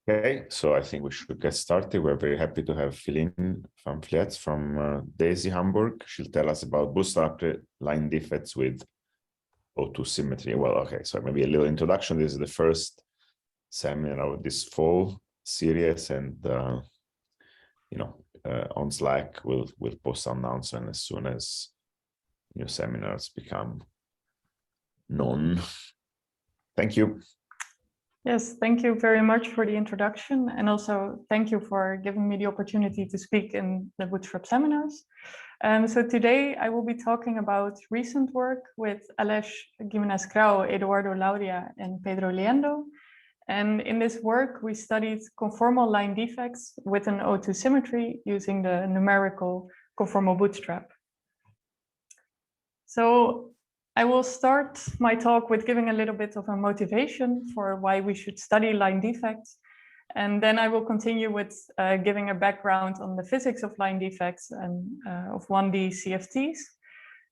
Okay, so I think we should get started. We're very happy to have Philine van Liet from Daisy Hamburg. She'll tell us about Bootstrap line defects with O2 symmetry. Well, okay, so maybe a little introduction. This is the first seminar of this fall series, and on Slack we'll post some announcement as soon as new seminars become known. Thank you. Yes, thank you very much for the introduction, and also thank you for giving me the opportunity to speak in the Bootstrap seminars. So today I will be talking about recent work with Aleix Gimenez-Grau, Eduardo Lauria, and Pedro Liendo. And in this work, we studied conformal line defects with an O2 symmetry using the numerical conformal bootstrap. So I will start my talk with giving a little bit of a motivation for why we should study line defects. And then I will continue with giving a background on the physics of line defects and of 1D CFTs.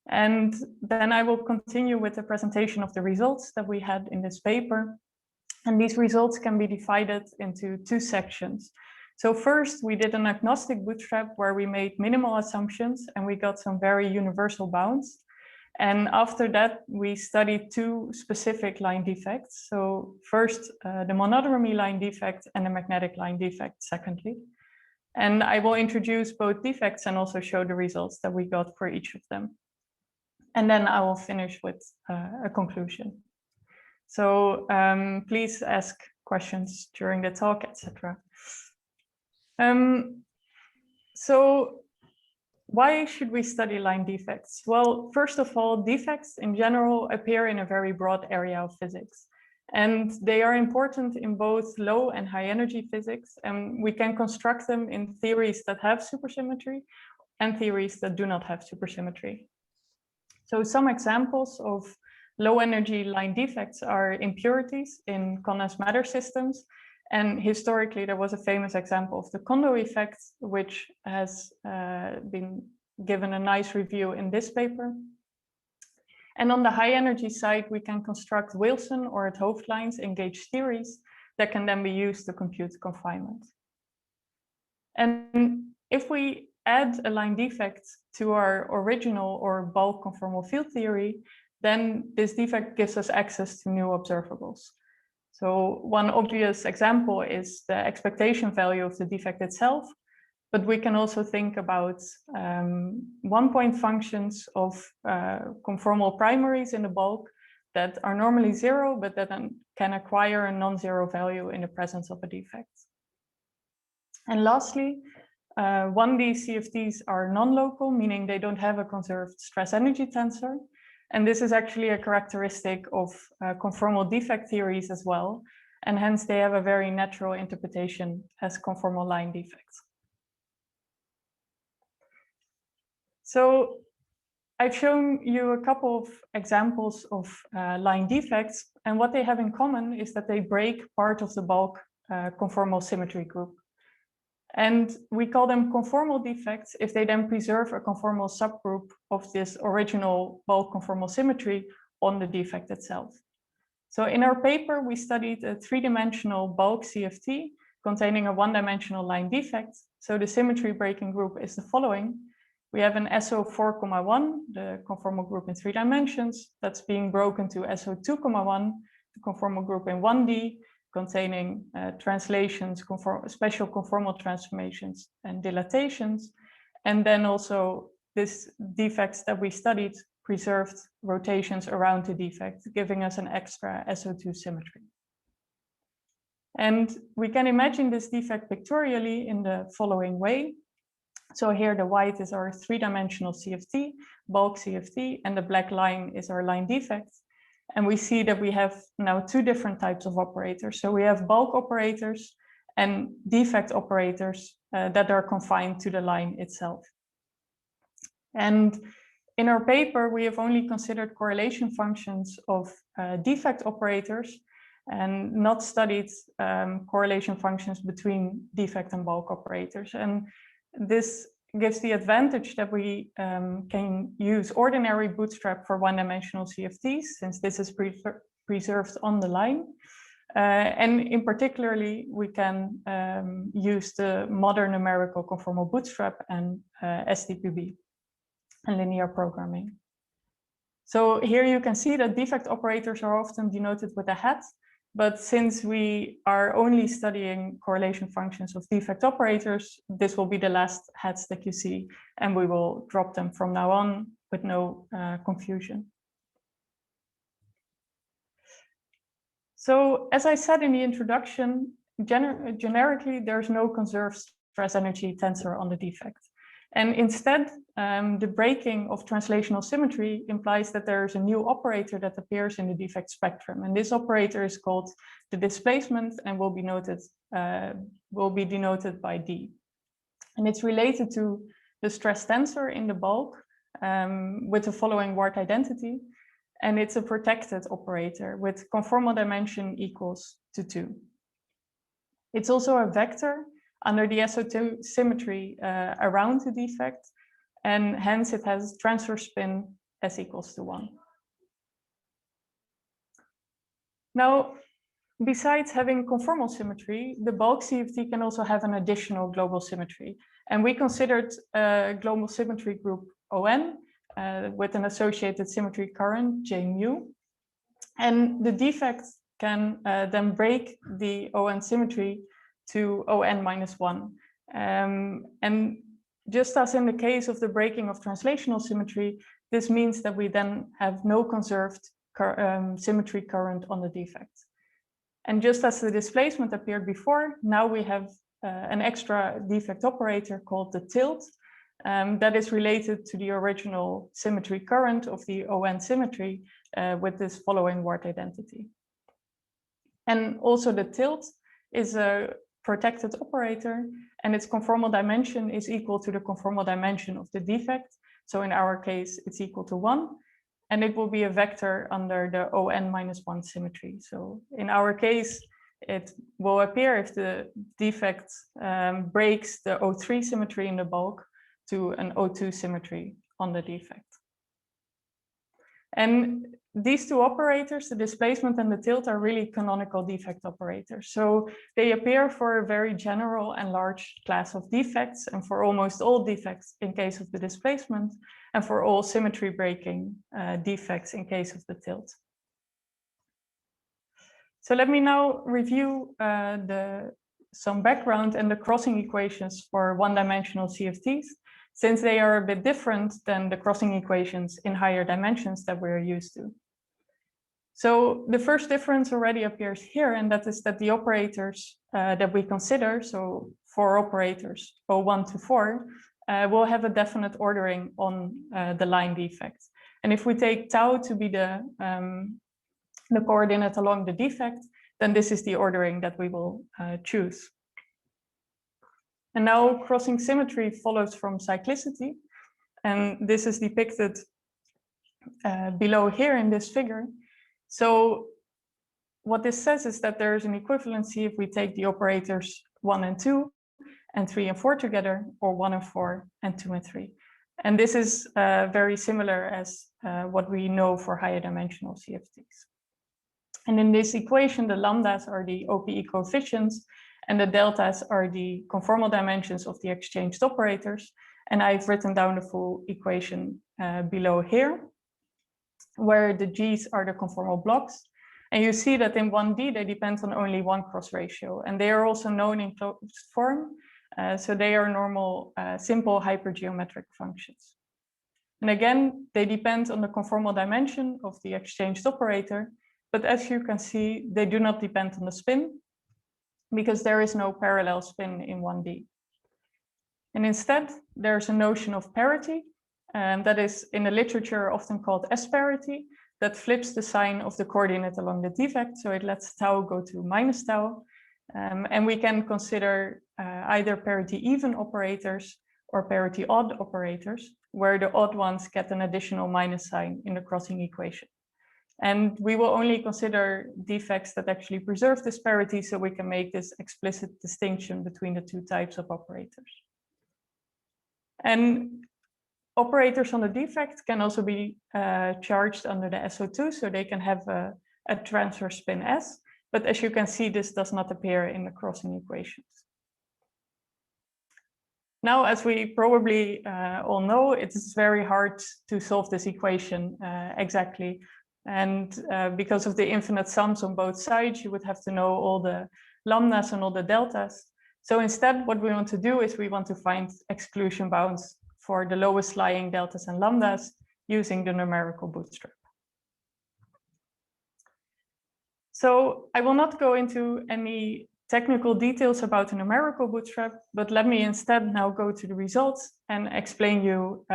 And then I will continue with the presentation of the results that we had in this paper. And these results can be divided into two sections. So first, we did an agnostic bootstrap where we made minimal assumptions and we got some very universal bounds. And after that, we studied two specific line defects. So first, the monodromy line defect and the magnetic line defect, secondly. And I will introduce both defects and also show the results that we got for each of them. And then I will finish with a conclusion. So please ask questions during the talk, etc. So why should we study line defects? Well, first of all, defects in general appear in a very broad area of physics. And they are important in both low and high energy physics. And we can construct them in theories that have supersymmetry and theories that do not have supersymmetry. So some examples of low energy line defects are impurities in condensed matter systems. And historically, there was a famous example of the Kondo effect, which has been given a nice review in this paper. And on the high energy side, we can construct Wilson or 't Hooft lines in gauge theories that can then be used to compute confinement. And if we add a line defect to our original or bulk conformal field theory, then this defect gives us access to new observables. So one obvious example is the expectation value of the defect itself, but we can also think about one-point functions of conformal primaries in the bulk that are normally zero, but that then can acquire a non-zero value in the presence of a defect. And lastly, 1D CFTs are non-local, meaning they don't have a conserved stress energy tensor. And this is actually a characteristic of conformal defect theories as well. And hence they have a very natural interpretation as conformal line defects. So I've shown you a couple of examples of line defects. And what they have in common is that they break part of the bulk conformal symmetry group. And we call them conformal defects if they then preserve a conformal subgroup of this original bulk conformal symmetry on the defect itself. So in our paper, we studied a three-dimensional bulk CFT containing a one-dimensional line defect. So the symmetry breaking group is the following. We have an SO4,1, the conformal group in 3 dimensions, that's being broken to SO2,1, the conformal group in 1D, containing translations, special conformal transformations and dilatations. And then also this defects that we studied preserved rotations around the defect, giving us an extra SO2 symmetry. And we can imagine this defect pictorially in the following way. So here the white is our 3-dimensional CFT, bulk CFT, and the black line is our line defect. And we see that we have now 2 different types of operators. So we have bulk operators and defect operators that are confined to the line itself. And in our paper, we have only considered correlation functions of defect operators and not studied correlation functions between defect and bulk operators. And this gives the advantage that we can use ordinary bootstrap for one-dimensional CFTs, since this is preserved on the line. And in particularly, we can use the modern numerical conformal bootstrap and STPB and linear programming. So here you can see that defect operators are often denoted with a hat, but since we are only studying correlation functions of defect operators, this will be the last hats that you see, and we will drop them from now on with no confusion. So as I said in the introduction, generically, there's no conserved stress energy tensor on the defect. And instead, the breaking of translational symmetry implies that there is a new operator that appears in the defect spectrum. And this operator is called the displacement and will be denoted by D. And it's related to the stress tensor in the bulk with the following word identity. And it's a protected operator with conformal dimension equals to 2. It's also a vector under the SO2 symmetry around the defect, and hence it has transfer spin s equals to 1. Now, besides having conformal symmetry, the bulk CFT can also have an additional global symmetry. And we considered a global symmetry group ON with an associated symmetry current, J mu. And the defect can then break the ON symmetry to ON minus 1. And just as in the case of the breaking of translational symmetry, this means that we then have no conserved symmetry current on the defect. And just as the displacement appeared before, now we have an extra defect operator called the tilt that is related to the original symmetry current of the ON symmetry with this following word identity. And also the tilt is a protected operator, and its conformal dimension is equal to the conformal dimension of the defect. So in our case, it's equal to 1, and it will be a vector under the ON minus 1 symmetry. So in our case, it will appear if the defect breaks the O3 symmetry in the bulk to an O2 symmetry on the defect. And these two operators, the displacement and the tilt, are really canonical defect operators. So they appear for a very general and large class of defects, and for almost all defects in case of the displacement, and for all symmetry breaking defects in case of the tilt. So let me now review some background and the crossing equations for one-dimensional CFTs, since they are a bit different than the crossing equations in higher dimensions that we're used to. So the first difference already appears here, and that is that the operators that we consider, so 4 operators, O1 to 4, will have a definite ordering on the line defect. And if we take tau to be the coordinate along the defect, then this is the ordering that we will choose. And now crossing symmetry follows from cyclicity, and this is depicted below here in this figure. So what this says is that there is an equivalency if we take the operators 1 and 2 and 3 and 4 together, or 1 and 4 and 2 and 3. And this is very similar as what we know for higher dimensional CFTs. And in this equation, the lambdas are the OPE coefficients, and the deltas are the conformal dimensions of the exchanged operators. And I've written down the full equation below here, where the G's are the conformal blocks. And you see that in 1D, they depend on only one cross ratio, and they are also known in closed form. So they are normal, simple hypergeometric functions. And again, they depend on the conformal dimension of the exchanged operator, but as you can see, they do not depend on the spin, because there is no parallel spin in 1D. And instead, there's a notion of parity, and that is in the literature often called S-parity, that flips the sign of the coordinate along the defect, so it lets tau go to minus tau. And we can consider either parity even operators or parity odd operators, where the odd ones get an additional minus sign in the crossing equation. And we will only consider defects that actually preserve this parity, so we can make this explicit distinction between the two types of operators. And operators on the defect can also be charged under the SO2, so they can have a transfer spin S. But as you can see, this does not appear in the crossing equations. Now, as we probably all know, it is very hard to solve this equation exactly. And because of the infinite sums on both sides, you would have to know all the lambdas and all the deltas. So instead, what we want to do is we want to find exclusion bounds for the lowest lying deltas and lambdas using the numerical bootstrap. So I will not go into any technical details about the numerical bootstrap, but let me instead now go to the results and explain you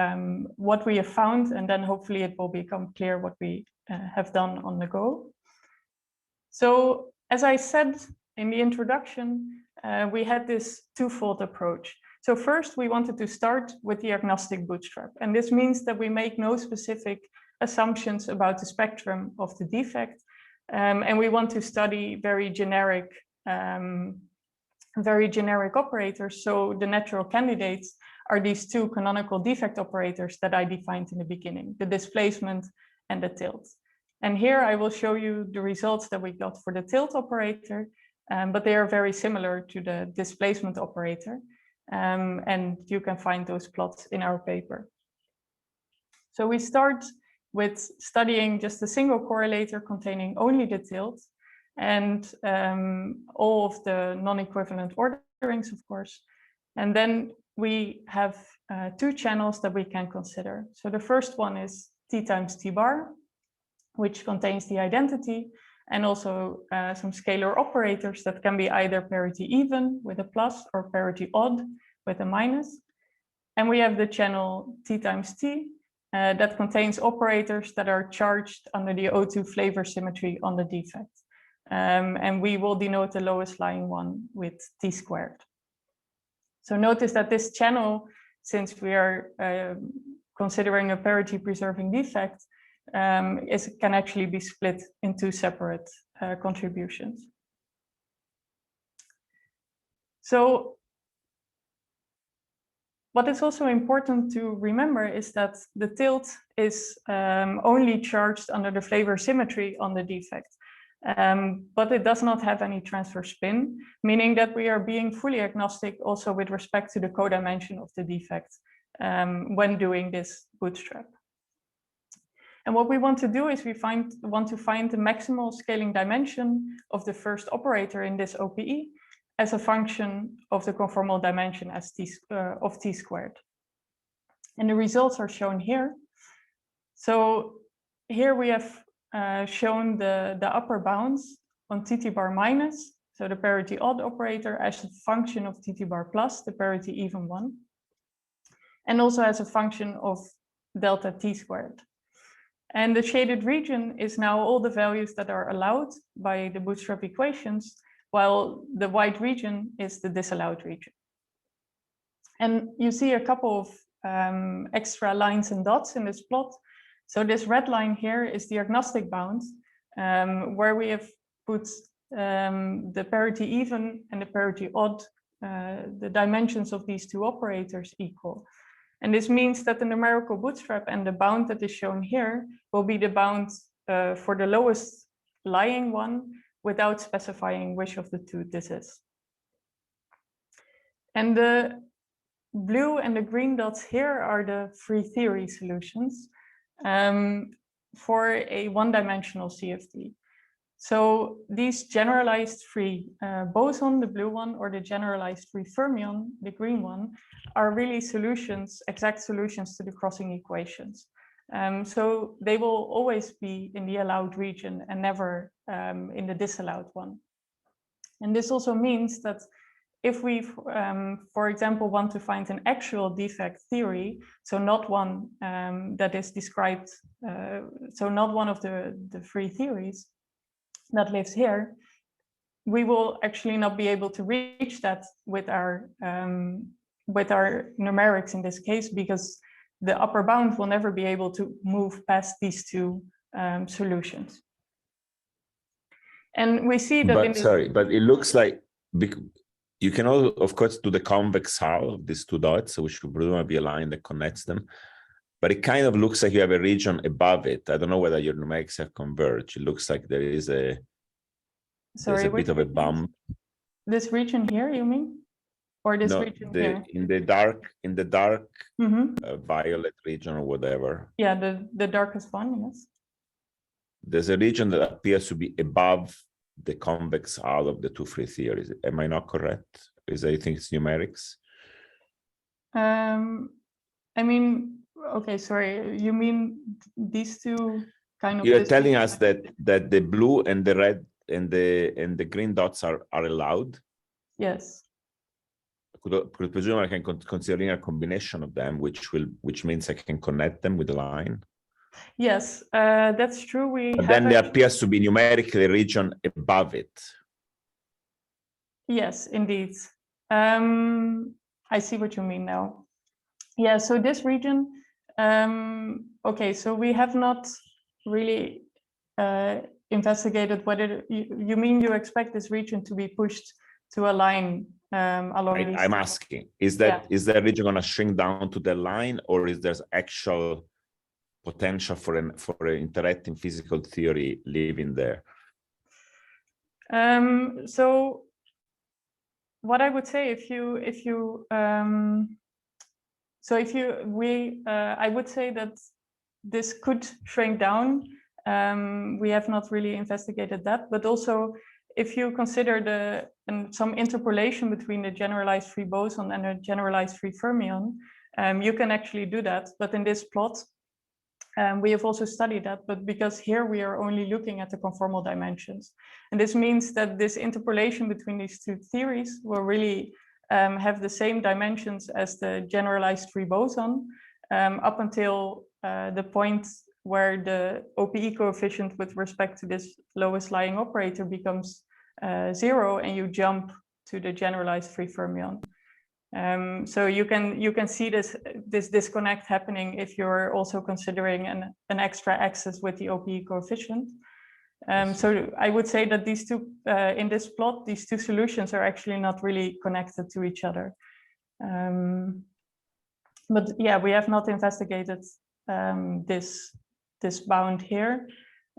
what we have found, and then hopefully it will become clear what we have done on the go. So as I said in the introduction, we had this twofold approach. So first, we wanted to start with the agnostic bootstrap, and this means that we make no specific assumptions about the spectrum of the defect, and we want to study very generic operators. So the natural candidates are these two canonical defect operators that I defined in the beginning, the displacement and the tilt. And here I will show you the results that we got for the tilt operator, but they are very similar to the displacement operator. And you can find those plots in our paper. So we start with studying just a single correlator containing only the tilt and all of the non-equivalent orderings, of course. And then we have two channels that we can consider. So the first one is T times T bar, which contains the identity, and also some scalar operators that can be either parity even with a plus or parity odd with a minus. And we have the channel T times T that contains operators that are charged under the O2 flavor symmetry on the defect. And we will denote the lowest lying one with T squared. So notice that this channel, since we are considering a parity preserving defect, can actually be split in two separate contributions. So what is also important to remember is that the tilt is only charged under the flavor symmetry on the defect, but it does not have any transfer spin, meaning that we are being fully agnostic also with respect to the codimension of the defect when doing this bootstrap. And what we want to do is we want to find the maximal scaling dimension of the first operator in this OPE as a function of the conformal dimension as of T squared. And the results are shown here. So here we have shown the upper bounds on TT bar minus, so the parity odd operator, as a function of TT bar plus, the parity even one, and also as a function of delta T squared. And the shaded region is now all the values that are allowed by the bootstrap equations, while the white region is the disallowed region. And you see a couple of extra lines and dots in this plot. So this red line here is the agnostic bound, where we have put the parity even and the parity odd, the dimensions of these two operators equal. And this means that the numerical bootstrap and the bound that is shown here will be the bound for the lowest lying one without specifying which of the two this is. And the blue and the green dots here are the free theory solutions for a one-dimensional CFT. So these generalized free boson, the blue one, or the generalized free fermion, the green one, are really solutions, exact solutions to the crossing equations. So they will always be in the allowed region and never in the disallowed one. And this also means that if we, for example, want to find an actual defect theory, so not one that is described, so not one of the free theories that lives here, we will actually not be able to reach that with our numerics in this case, because the upper bound will never be able to move past these two solutions. And we see that. But it looks like you can all, of course, do the convex hull of these two dots, which should presumably be a line that connects them. But it kind of looks like you have a region above it. I don't know whether your numerics have converged. It looks like there is a Sorry, there's a bit of a bump. This region here, you mean? Or this No, region here? in the dark Mm-hmm. violet region or whatever. Yeah, the darkest one, yes. There's a region that appears to be above the convex out of the two free theories. Am I not correct? I think it's numerics. I mean, okay, sorry. You mean these two kind of? You're telling us that the blue and the red and the green dots are allowed. Yes. Could presume I can consider a combination of them, which means I can connect them with the line. Yes, that's true. But then there appears to be numerically a region above it. Yes, indeed. I see what you mean now. Yeah, so this region, okay, so we have not really investigated whether you mean you expect this region to be pushed to a line along these. I'm asking, is that region going to shrink down to the line, or is there actual potential for an interacting physical theory living there? So what I would say, I would say that this could shrink down. We have not really investigated that, but also if you consider some interpolation between the generalized free boson and a generalized free fermion, you can actually do that. But in this plot, we have also studied that, but because here we are only looking at the conformal dimensions. And this means that this interpolation between these two theories will really have the same dimensions as the generalized free boson up until the point where the OPE coefficient with respect to this lowest lying operator becomes 0 and you jump to the generalized free fermion. So you can see this disconnect happening if you're also considering an extra axis with the OPE coefficient. So I would say that these two in this plot, these two solutions are actually not really connected to each other. But yeah, we have not investigated this bound here.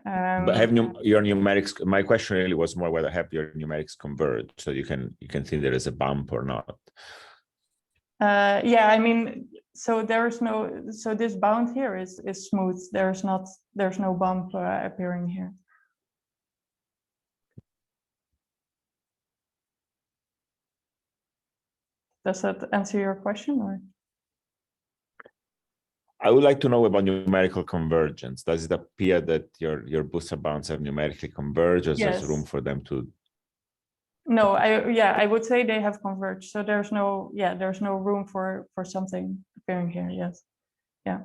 But have your numerics? My question really was more whether have your numerics converged, so you can see there is a bump or not. Yeah, I mean, so this bound here is smooth. There's no bump appearing here. Does that answer your question, or? I would like to know about numerical convergence. Does it appear that your bootstrap bounds have numerically converged, or there's room for them to? No, I would say they have converged. So there's no room for something appearing here. Yes, yeah.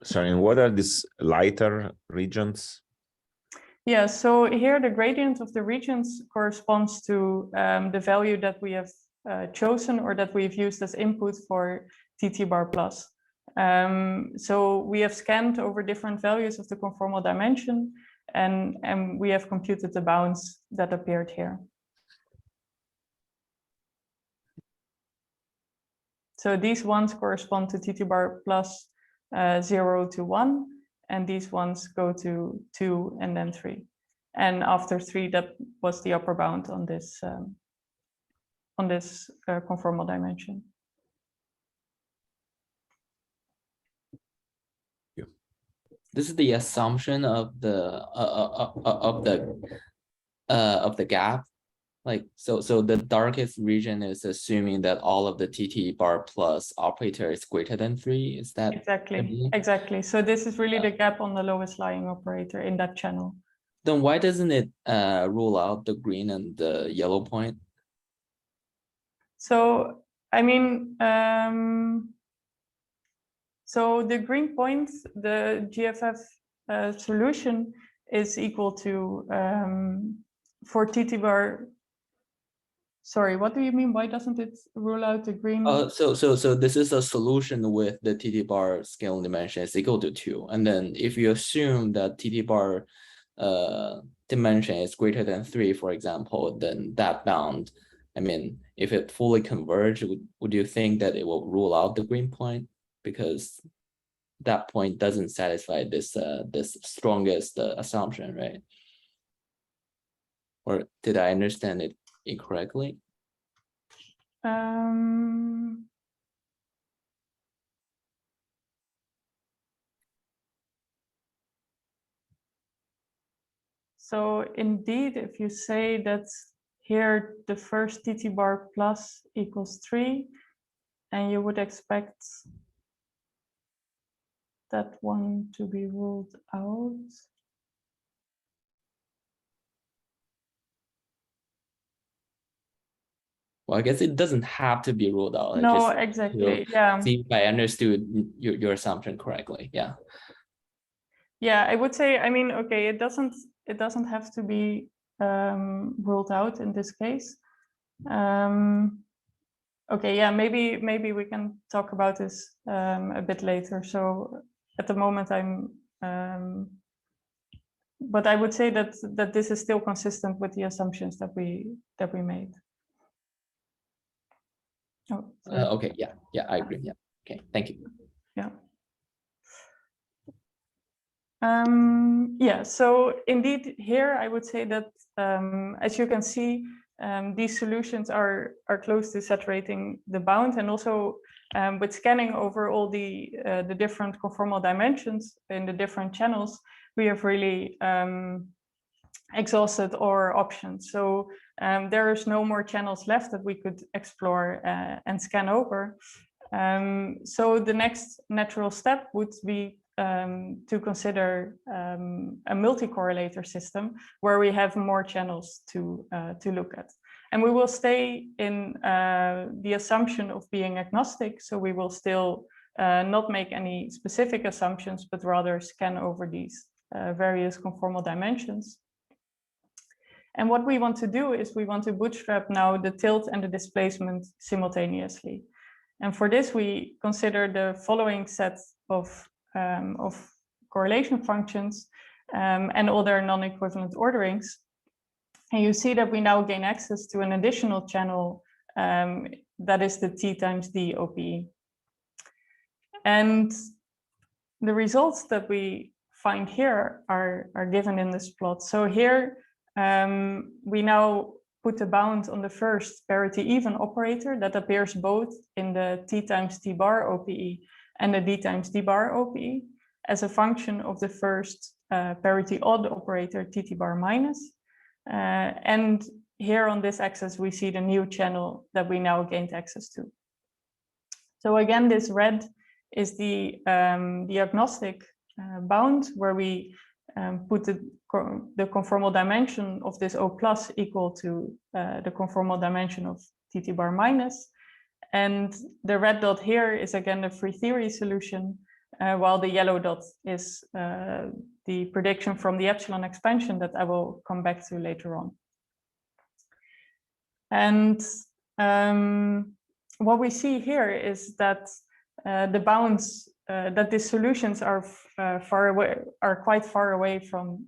Sorry, and what are these lighter regions? Yeah, so here the gradient of the regions corresponds to the value that we have chosen or that we've used as input for TT bar plus. So we have scanned over different values of the conformal dimension, and we have computed the bounds that appeared here. So these ones correspond to TT bar plus 0 to 1, and these ones go to 2 and then 3. And after 3, that was the upper bound on this conformal dimension. This is the assumption of the gap. Like so the darkest region is assuming that all of the TT bar plus operator is greater than 3. Is that exactly? So this is really the gap on the lowest lying operator in that channel. Then why doesn't it rule out the green and the yellow point? So I mean, so the green point, the GFF solution is equal to for TT bar. Sorry, what do you mean? Why doesn't it rule out the green? So this is a solution with the TT bar scale dimension is equal to 2. And then if you assume that TT bar dimension is greater than 3, for example, then that bound, I mean, if it fully converged, would you think that it will rule out the green point? Because that point doesn't satisfy this this strongest assumption, right? Or did I understand it incorrectly? So indeed, if you say that here the first TT bar plus equals 3, and you would expect that one to be ruled out. Well, I guess it doesn't have to be ruled out. No, exactly. Yeah. See if I understood your assumption correctly. Yeah. Yeah, I would say, I mean, okay, it doesn't have to be ruled out in this case. Okay, yeah, maybe we can talk about this a bit later. So at the moment but I would say that this is still consistent with the assumptions that we made. Oh, Okay, yeah, I agree. Yeah. Okay, thank you. Yeah. Yeah, so indeed here I would say that as you can see, these solutions are close to saturating the bound, and also with scanning over all the different conformal dimensions in the different channels, we have really exhausted our options. So there is no more channels left that we could explore and scan over. So the next natural step would be to consider a multi-correlator system where we have more channels to look at. And we will stay in the assumption of being agnostic. So we will still not make any specific assumptions, but rather scan over these various conformal dimensions. And what we want to do is we want to bootstrap now the tilt and the displacement simultaneously. And for this, we consider the following set of correlation functions and other non-equivalent orderings. And you see that we now gain access to an additional channel that is the T times D OPE. And the results that we find here are given in this plot. So here we now put a bound on the first parity even operator that appears both in the T times T bar OPE and the D times D bar OPE as a function of the first parity odd operator TT bar minus. And here on this axis, we see the new channel that we now gained access to. So again, this red is the agnostic bound where we put the conformal dimension of this O plus equal to the conformal dimension of TT bar minus. And the red dot here is again the free theory solution, while the yellow dot is the prediction from the epsilon expansion that I will come back to later on. And what we see here is that the bounds that these solutions are quite far away from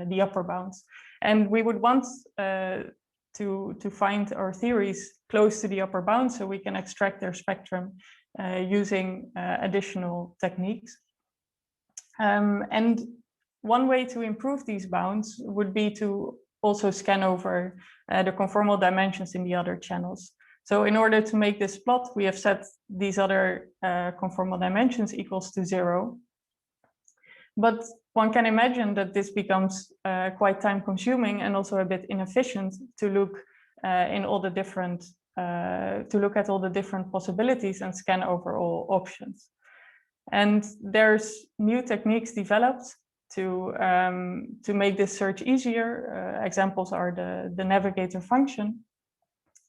the upper bounds, and we would want to find our theories close to the upper bound so we can extract their spectrum using additional techniques. And one way to improve these bounds would be to also scan over the conformal dimensions in the other channels. So in order to make this plot, we have set these other conformal dimensions equals to 0. But one can imagine that this becomes quite time consuming and also a bit inefficient to look in all the different to look at all the different possibilities and scan over all options. And there's new techniques developed to make this search easier. Examples are the navigator function.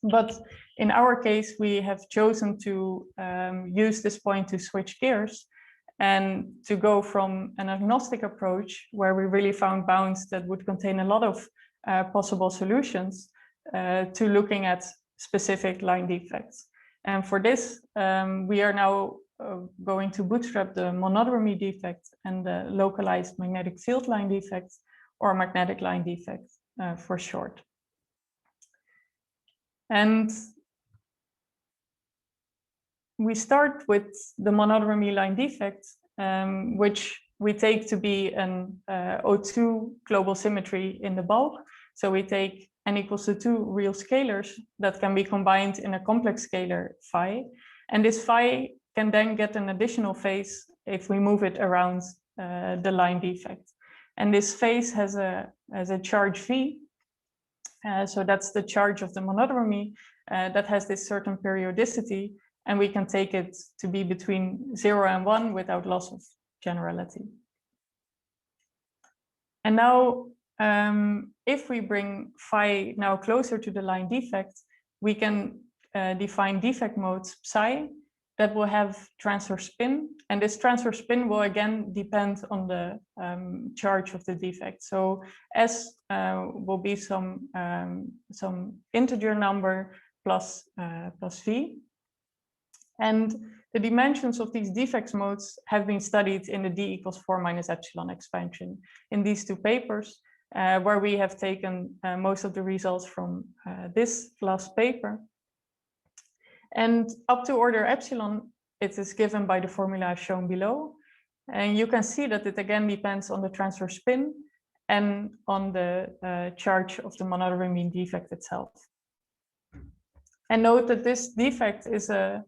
But in our case, we have chosen to use this point to switch gears and to go from an agnostic approach where we really found bounds that would contain a lot of possible solutions to looking at specific line defects. And for this, we are now going to bootstrap the monodromy defect and the localized magnetic field line defect, or magnetic line defect for short. And we start with the monodromy line defect, which we take to be an O2 global symmetry in the bulk. So we take n equals to 2 real scalars that can be combined in a complex scalar phi. And this phi can then get an additional phase if we move it around the line defect. And this phase has a charge v. So that's the charge of the monodromy that has this certain periodicity. And we can take it to be between 0 and 1 without loss of generality. And now, if we bring phi now closer to the line defect, we can define defect modes psi that will have transfer spin. And this transfer spin will again depend on the charge of the defect. So S will be some integer number plus V. And the dimensions of these defects modes have been studied in the d equals 4 minus epsilon expansion in these two papers, where we have taken most of the results from this last paper. And up to order epsilon, it is given by the formula shown below. And you can see that it again depends on the transfer spin and on the charge of the monodromy defect itself. And note that this defect is a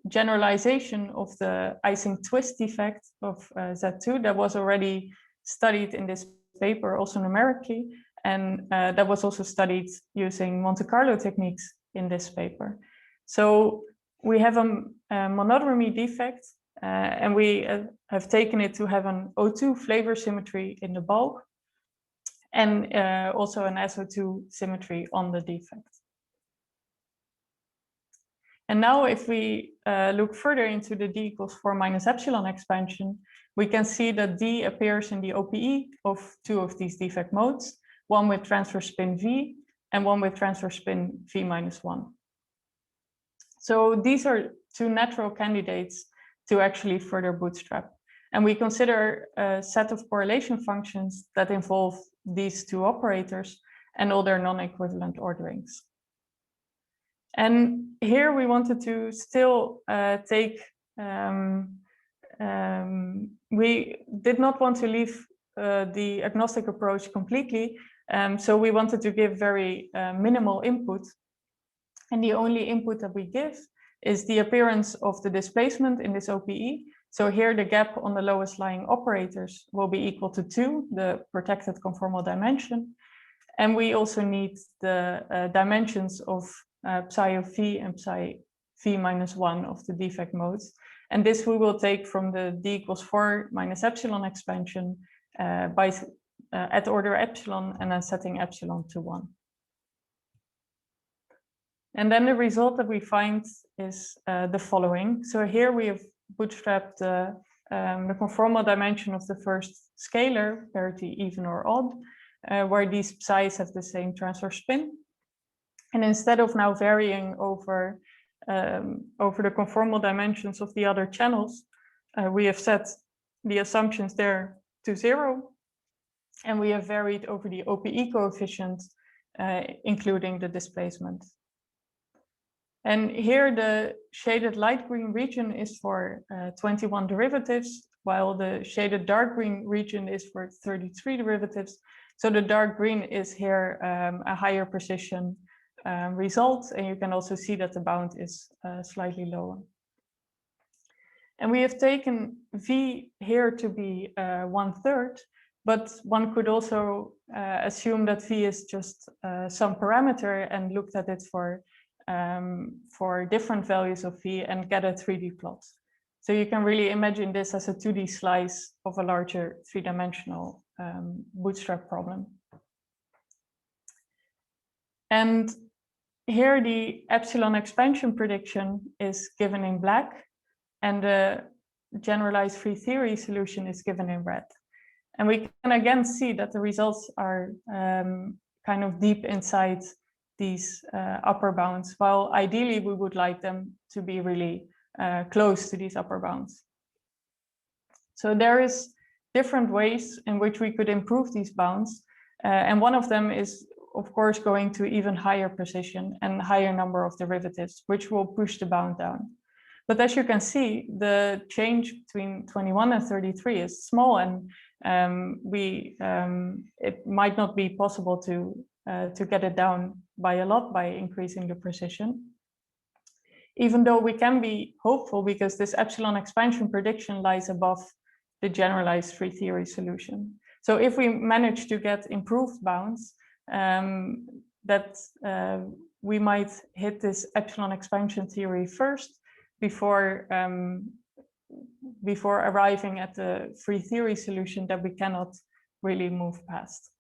generalization of the Ising twist defect of Z2 that was already studied in this paper, also numerically, and that was also studied using Monte Carlo techniques in this paper. So we have a monodromy defect, and we have taken it to have an O2 flavor symmetry in the bulk, and also an SO2 symmetry on the defect. And now if we look further into the d equals 4 minus epsilon expansion, we can see that d appears in the OPE of two of these defect modes, one with transfer spin v and one with transfer spin v minus 1. So these are two natural candidates to actually further bootstrap. And we consider a set of correlation functions that involve these two operators and all their non-equivalent orderings. And here we wanted to still we did not want to leave the agnostic approach completely. So we wanted to give very minimal input. And the only input that we give is the appearance of the displacement in this OPE. So here the gap on the lowest lying operators will be equal to 2, the protected conformal dimension. And we also need the dimensions of psi of v and psi v minus 1 of the defect modes. And this we will take from the d equals 4 minus epsilon expansion at order epsilon and then setting epsilon to 1. And then the result that we find is the following. So here we have bootstrapped the conformal dimension of the first scalar, parity even or odd, where these psi's have the same transfer spin. And instead of now varying over the conformal dimensions of the other channels, we have set the assumptions there to 0. And we have varied over the OPE coefficient, including the displacement. And here the shaded light green region is for 21 derivatives, while the shaded dark green region is for 33 derivatives. So the dark green is here a higher precision result, and you can also see that the bound is slightly lower. And we have taken V here to be 1/3, but one could also assume that V is just some parameter and looked at it for different values of V and get a 3D plot. So you can really imagine this as a 2D slice of a larger 3-dimensional bootstrap problem. And here the epsilon expansion prediction is given in black, and the generalized free theory solution is given in red. And we can again see that the results are kind of deep inside these upper bounds, while ideally we would like them to be really close to these upper bounds. So there is different ways in which we could improve these bounds. And one of them is, of course, going to even higher precision and higher number of derivatives, which will push the bound down. But as you can see, the change between 21 and 33 is small, and it might not be possible to get it down by a lot by increasing the precision. Even though we can be hopeful because this epsilon expansion prediction lies above the generalized free theory solution. So if we manage to get improved bounds, we might hit this epsilon expansion theory first before arriving at the free theory solution that we cannot really move past.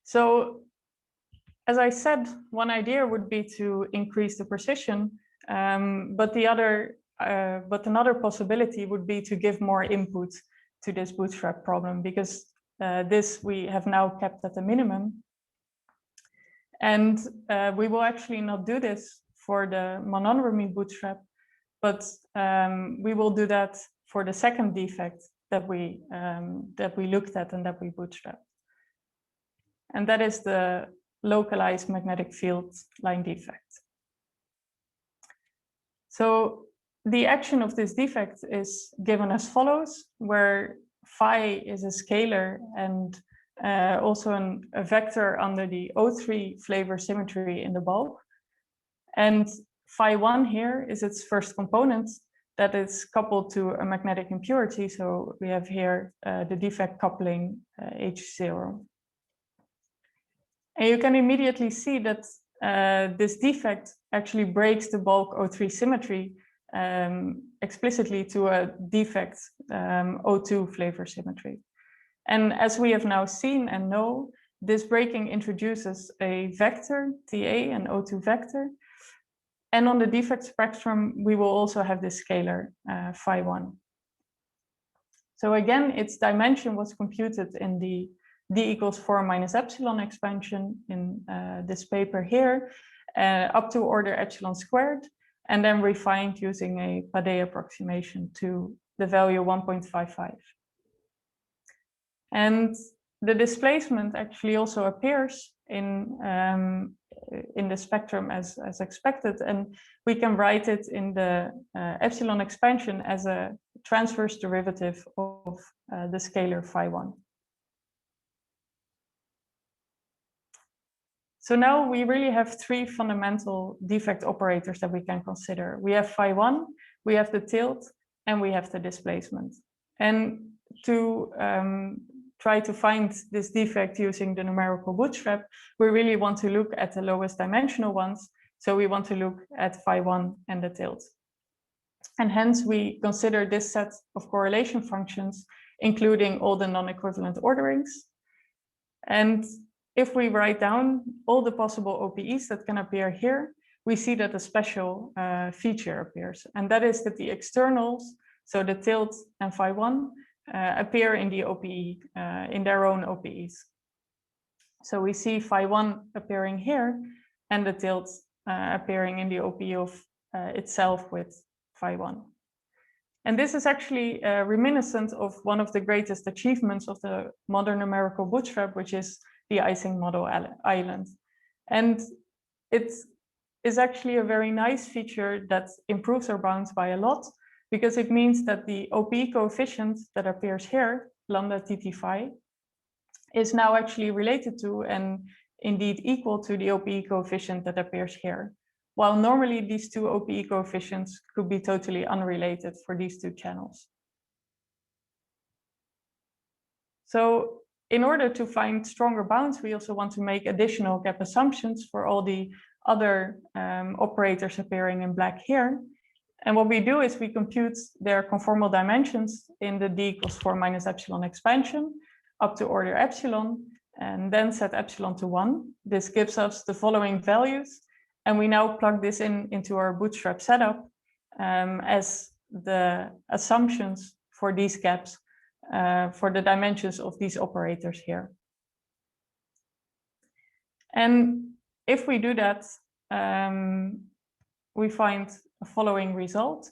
So, as I said, one idea would be to increase the precision, but another possibility would be to give more input to this bootstrap problem, because this we have now kept at the minimum. And we will actually not do this for the monodromy bootstrap, but we will do that for the second defect that we looked at and that we bootstrapped. And that is the localized magnetic field line defect. So the action of this defect is given as follows, where phi is a scalar and also a vector under the O3 flavor symmetry in the bulk. And phi1 here is its first component that is coupled to a magnetic impurity. So we have here the defect coupling H0. And you can immediately see that this defect actually breaks the bulk O3 symmetry explicitly to a defect O2 flavor symmetry. And as we have now seen and know, this breaking introduces a vector, TA, an O2 vector. And on the defect spectrum, we will also have this scalar phi1. So again, its dimension was computed in the d equals 4 minus epsilon expansion in this paper here, up to order epsilon squared, and then refined using a Padé approximation to the value 1.55. And the displacement actually also appears in the spectrum as expected, and we can write it in the epsilon expansion as a transverse derivative of the scalar phi1. So now we really have three fundamental defect operators that we can consider. We have phi1, we have the tilt, and we have the displacement. And to try to find this defect using the numerical bootstrap, we really want to look at the lowest dimensional ones. So we want to look at phi1 and the tilt. And hence we consider this set of correlation functions, including all the non-equivalent orderings. And if we write down all the possible OPEs that can appear here, we see that a special feature appears. And that is that the externals, so the tilt and phi1, appear in the OPE, in their own OPEs. So we see phi1 appearing here and the tilt appearing in the OPE of itself with phi1. And this is actually reminiscent of one of the greatest achievements of the modern numerical bootstrap, which is the Ising model island. And it is actually a very nice feature that improves our bounds by a lot, because it means that the OPE coefficient that appears here, lambda TT phi, is now actually related to and indeed equal to the OPE coefficient that appears here. While normally these two OPE coefficients could be totally unrelated for these two channels. So in order to find stronger bounds, we also want to make additional gap assumptions for all the other operators appearing in black here. And what we do is we compute their conformal dimensions in the d equals 4 minus epsilon expansion up to order epsilon, and then set epsilon to 1. This gives us the following values. And we now plug this into our bootstrap setup as the assumptions for these gaps for the dimensions of these operators here. And if we do that, we find a following result.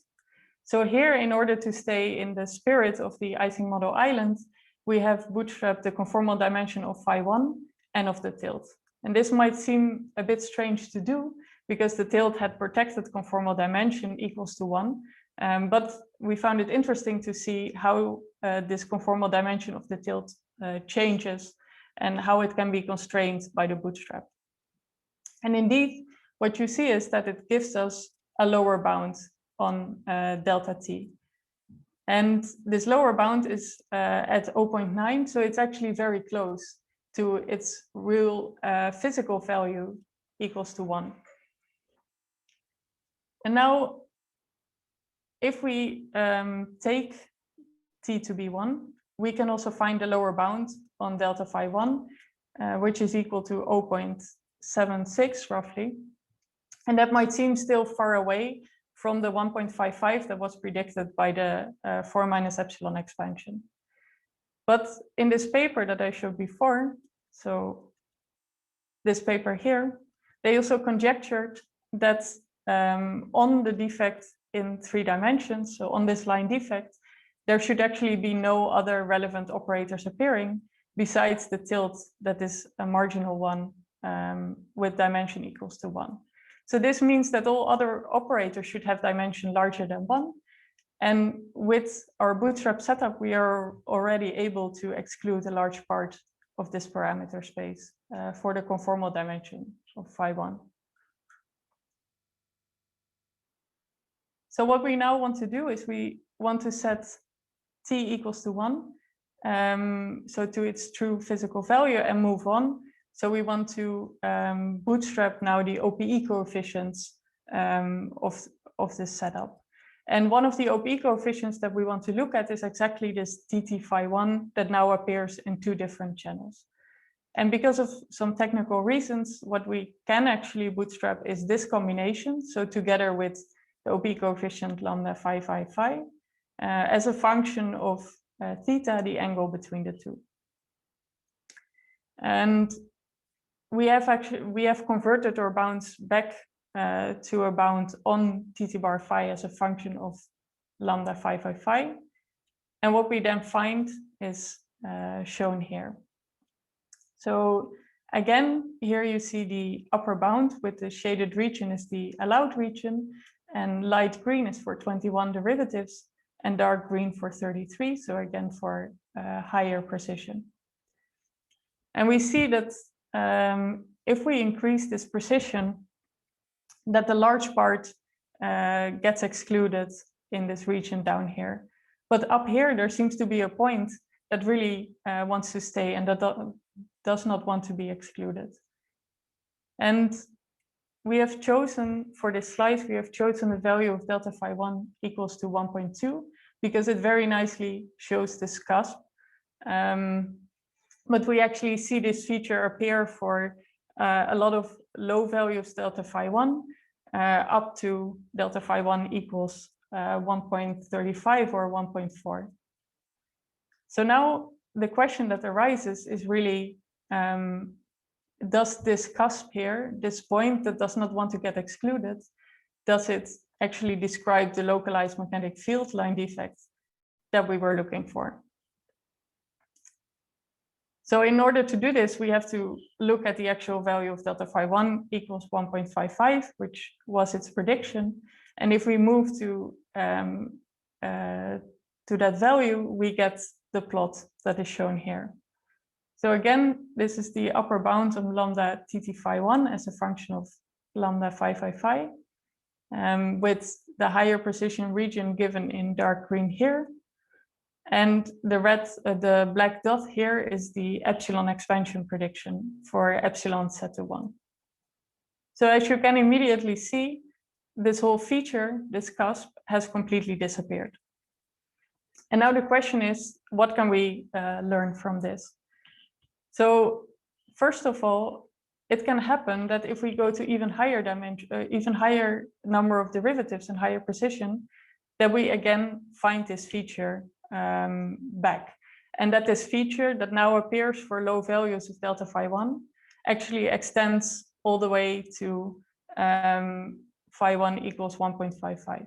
So here, in order to stay in the spirit of the Ising model island, we have bootstrapped the conformal dimension of phi1 and of the tilt. And this might seem a bit strange to do, because the tilt had protected conformal dimension equals to 1. But we found it interesting to see how this conformal dimension of the tilt changes and how it can be constrained by the bootstrap. And indeed, what you see is that it gives us a lower bound on delta t. And this lower bound is at 0.9, so it's actually very close to its real physical value equals to 1. And now, if we take t to be 1, we can also find the lower bound on delta phi 1, which is equal to 0.76 roughly. And that might seem still far away from the 1.55 that was predicted by the 4 minus epsilon expansion. But in this paper that I showed before, so this paper here, they also conjectured that on the defect in 3 dimensions, so on this line defect, there should actually be no other relevant operators appearing besides the tilt that is a marginal one with dimension equals to 1. So this means that all other operators should have dimension larger than 1. And with our bootstrap setup, we are already able to exclude a large part of this parameter space for the conformal dimension of phi 1. So what we now want to do is we want to set t equals to 1, so to its true physical value, and move on. So we want to bootstrap now the OPE coefficients of this setup. And one of the OPE coefficients that we want to look at is exactly this TT phi 1 that now appears in 2 different channels. And because of some technical reasons, what we can actually bootstrap is this combination. So together with the OPE coefficient lambda phi phi phi as a function of theta, the angle between the two. And we have converted our bounds back to a bound on TT bar phi as a function of lambda phi phi phi. And what we then find is shown here. So again, here you see the upper bound with the shaded region is the allowed region, and light green is for 21 derivatives and dark green for 33. So again, for higher precision. And we see that if we increase this precision, that the large part gets excluded in this region down here. But up here, there seems to be a point that really wants to stay and that does not want to be excluded. And we have chosen, for this slice, we have chosen the value of delta phi 1 equals to 1.2 because it very nicely shows this cusp. But we actually see this feature appear for a lot of low values delta phi 1 up to delta phi 1 equals 1.35 or 1.4. So now the question that arises is really, does this cusp here, this point that does not want to get excluded, does it actually describe the localized magnetic field line defect that we were looking for? So in order to do this, we have to look at the actual value of delta phi 1 equals 1.55, which was its prediction. And if we move to that value, we get the plot that is shown here. So again, this is the upper bound of lambda TT phi 1 as a function of lambda phi phi phi, with the higher precision region given in dark green here. And the black dot here is the epsilon expansion prediction for epsilon set to 1. So as you can immediately see, this whole feature, this cusp, has completely disappeared. And now the question is, what can we learn from this? So first of all, it can happen that if we go to even higher dimension, even higher number of derivatives and higher precision, that we again find this feature back. And that this feature that now appears for low values of delta phi 1 actually extends all the way to phi 1 equals 1.55.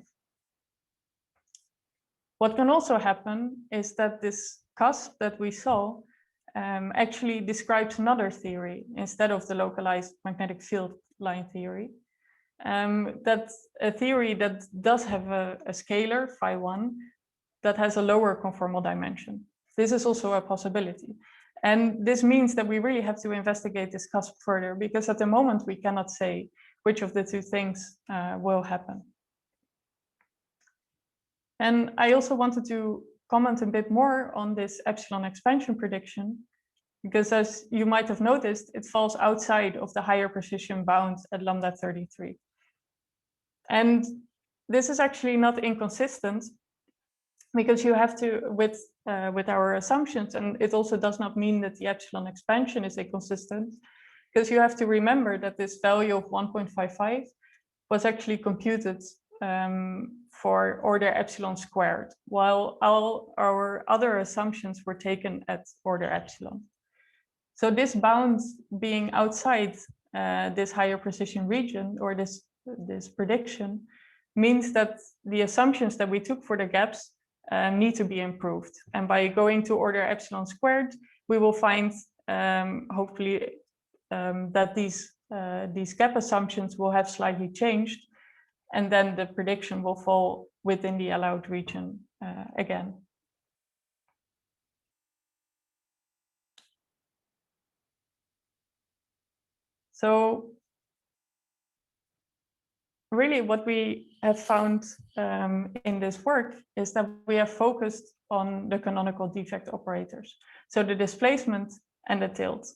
What can also happen is that this cusp that we saw actually describes another theory instead of the localized magnetic field line theory. that's a theory that does have a scalar, phi1, that has a lower conformal dimension. This is also a possibility. And this means that we really have to investigate this cusp further, because at the moment we cannot say which of the two things will happen. And I also wanted to comment a bit more on this epsilon expansion prediction, because as you might have noticed, it falls outside of the higher precision bound at lambda 33. And this is actually not inconsistent, because you have to, with our assumptions, and it also does not mean that the epsilon expansion is inconsistent, because you have to remember that this value of 1.55 was actually computed for order epsilon squared, while all our other assumptions were taken at order epsilon. So this bound being outside this higher precision region, or this prediction, means that the assumptions that we took for the gaps need to be improved. And by going to order epsilon squared, we will find hopefully that these gap assumptions will have slightly changed, and then the prediction will fall within the allowed region again. So really what we have found in this work is that we have focused on the canonical defect operators, so the displacement and the tilt.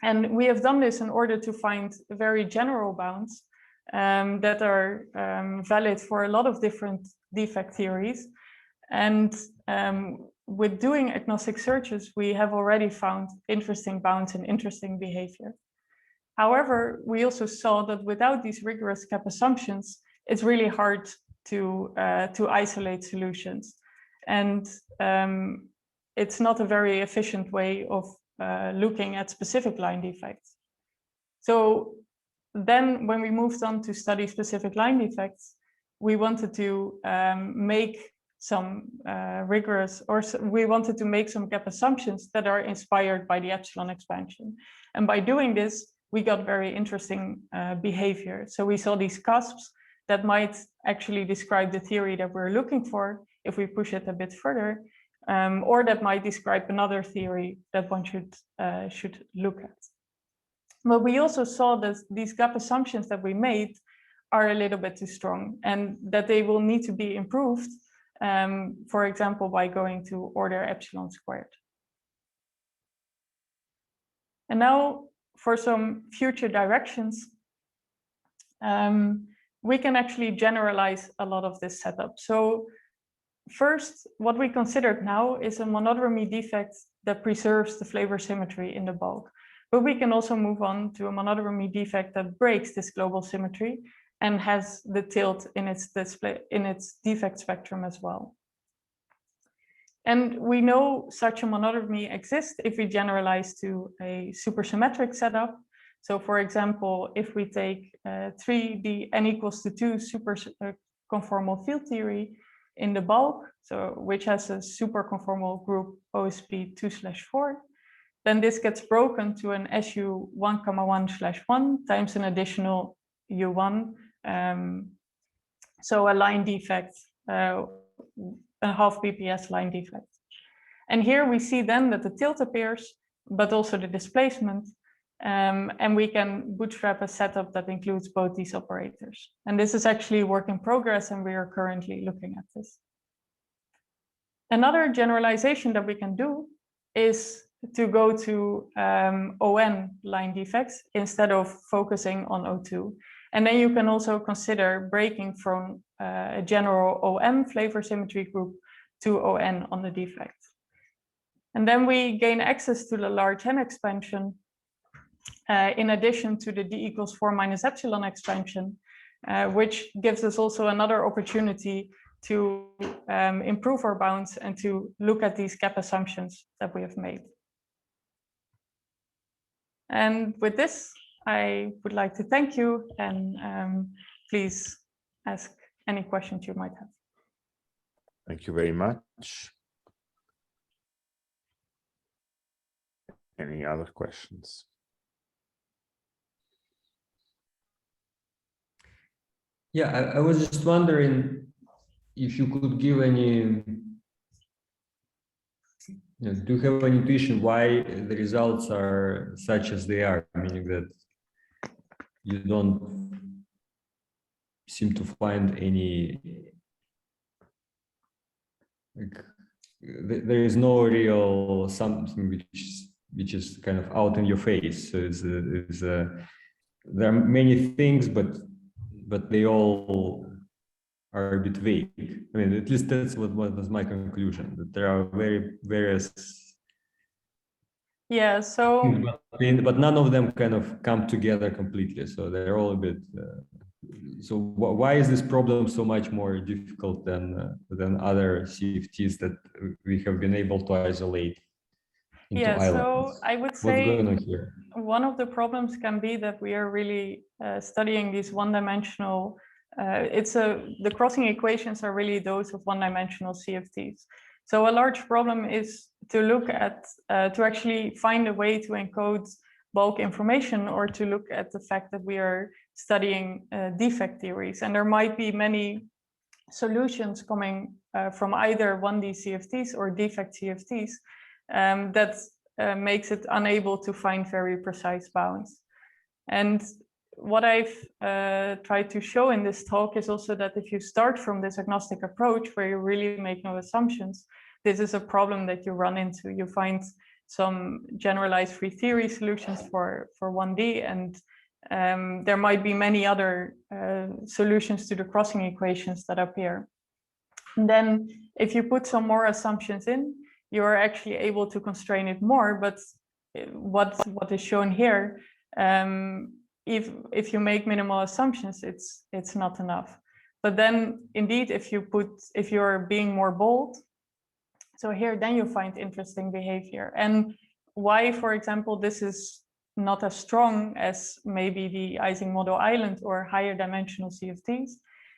And we have done this in order to find very general bounds that are valid for a lot of different defect theories. And with doing agnostic searches, we have already found interesting bounds and interesting behavior. However, we also saw that without these rigorous cap assumptions, it's really hard to isolate solutions. And it's not a very efficient way of looking at specific line defects. So then when we moved on to study specific line defects, we wanted to make some rigorous, or we wanted to make some gap assumptions that are inspired by the epsilon expansion. And by doing this, we got very interesting behavior. So we saw these cusps that might actually describe the theory that we're looking for if we push it a bit further, or that might describe another theory that one should look at. But we also saw that these gap assumptions that we made are a little bit too strong, and that they will need to be improved, for example, by going to order epsilon squared. And now for some future directions, we can actually generalize a lot of this setup. So first, what we considered now is a monodromy defect that preserves the flavor symmetry in the bulk. But we can also move on to a monodromy defect that breaks this global symmetry and has the tilt in its defect spectrum as well. And we know such a monodromy exists if we generalize to a supersymmetric setup. So for example, if we take 3D n equals to 2 super conformal field theory in the bulk, so which has a super conformal group OSP 2/4, then this gets broken to an SU 1,1/1 times an additional U1. So a line defect, a half BPS line defect. And here we see then that the tilt appears, but also the displacement. And we can bootstrap a setup that includes both these operators. And this is actually a work in progress, and we are currently looking at this. Another generalization that we can do is to go to ON line defects instead of focusing on O2. And then you can also consider breaking from a general OM flavor symmetry group to ON on the defect. And then we gain access to the large N expansion in addition to the D equals 4 minus epsilon expansion, which gives us also another opportunity to improve our bounds and to look at these gap assumptions that we have made. And with this, I would like to thank you, and please ask any questions you might have. Thank you very much. Any other questions? Yeah, I was just wondering if you could give any, do you have an intuition why the results are such as they are, meaning that you don't seem to find any, like, there is no real something which is kind of out in your face. So there are many things, but they all are a bit vague. I mean, at least that's what was my conclusion, that there are various. Yeah, so. But none of them kind of come together completely. So they're all a bit. So why is this problem so much more difficult than other CFTs that we have been able to isolate into islands? So I would say what's going on here? One of the problems can be that we are really studying these one-dimensional. The crossing equations are really those of one-dimensional CFTs. So a large problem is to look at to actually find a way to encode bulk information, or to look at the fact that we are studying defect theories, and there might be many solutions coming from either 1D CFTs or defect CFTs that makes it unable to find very precise bounds. And what I've tried to show in this talk is also that if you start from this agnostic approach where you really make no assumptions, this is a problem that you run into. You find some generalized free theory solutions for 1D, and there might be many other solutions to the crossing equations that appear. And then if you put some more assumptions in, you are actually able to constrain it more. But what is shown here, if you make minimal assumptions, it's not enough. But then indeed, if you're being more bold, so here then you find interesting behavior. And why, for example, this is not as strong as maybe the Ising model island or higher dimensional CFTs,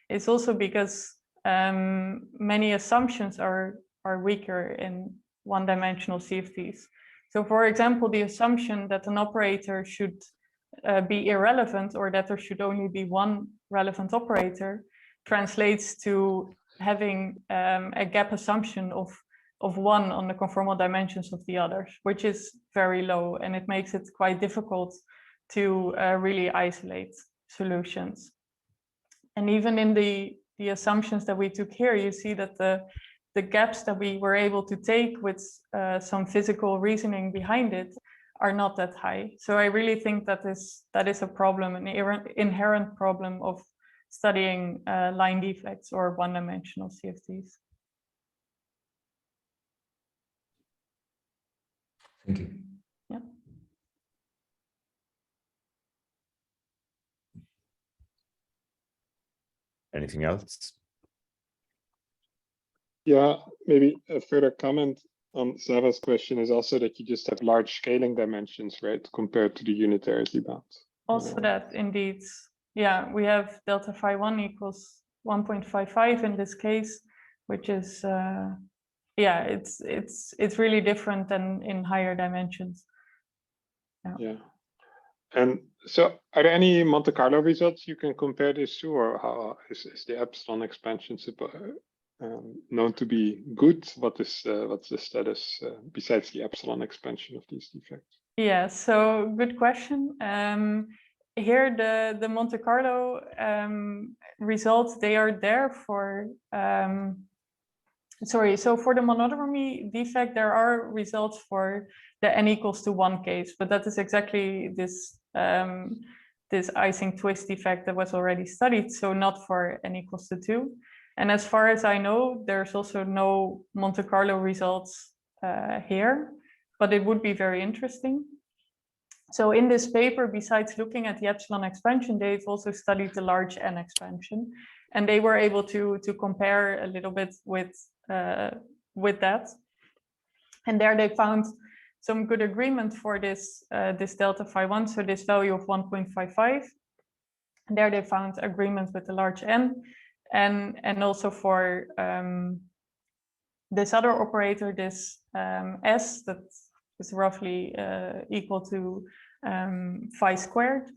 it's also because many assumptions are weaker in one-dimensional CFTs. So for example, the assumption that an operator should be irrelevant, or that there should only be one relevant operator, translates to having a gap assumption of 1 on the conformal dimensions of the others, which is very low, and it makes it quite difficult to really isolate solutions. And even in the assumptions that we took here, you see that the gaps that we were able to take with some physical reasoning behind it are not that high. So I really think that is a problem, an inherent problem of studying line defects or one-dimensional CFTs. Thank you. Yeah. Anything else? Yeah, maybe a further comment on Sava's question is also that you just have large scaling dimensions, right, compared to the unitarity bounds. Also that, indeed. Yeah, we have delta phi 1 equals 1.55 in this case, which is yeah, it's really different than in higher dimensions. Yeah. And so are there any Monte Carlo results you can compare this to, or how is the epsilon expansion known to be good? What's the status besides the epsilon expansion of these defects? Yeah, so good question. Here the Monte Carlo results, they are there for so for the monodromy defect, there are results for the n equals to 1 case, but that is exactly this this Ising twist defect that was already studied, so not for n equals to 2. And as far as I know, there's also no Monte Carlo results here, but it would be very interesting. So in this paper, besides looking at the epsilon expansion, they've also studied the large n expansion, and they were able to compare a little bit with that. And there they found some good agreement for this this delta phi 1, so this value of 1.55. And there they found agreement with the large n, and also for this other operator, this s, that is roughly equal to phi squared.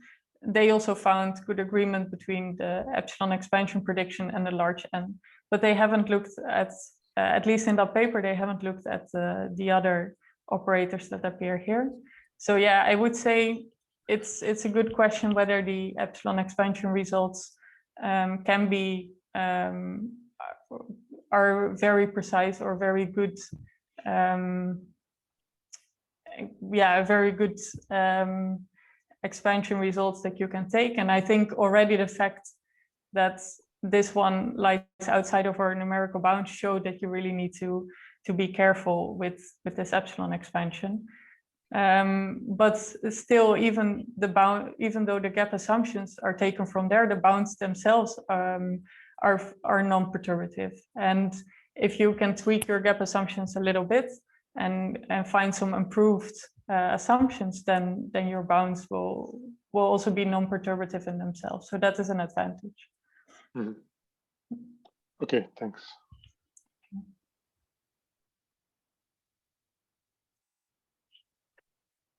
they also found good agreement between the epsilon expansion prediction and the large n, but they haven't looked at least in that paper, they haven't looked at the other operators that appear here. So yeah, I would say it's a good question whether the epsilon expansion results can be are very precise or very good. Yeah, very good expansion results that you can take. And I think already the fact that this one lies outside of our numerical bounds showed that you really need to be careful with this epsilon expansion. But still, even though the gap assumptions are taken from there, the bounds themselves are non-perturbative. And if you can tweak your gap assumptions a little bit and find some improved assumptions, then your bounds will also be non-perturbative in themselves. So that is an advantage. Mm-hmm. Okay, thanks.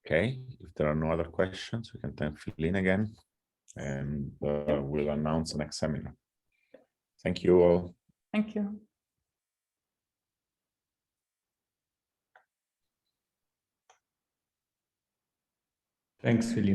Okay, if there are no other questions, we can thank Philine again, and we'll announce the next seminar. Thank you all. Thank you. Thanks, Philine.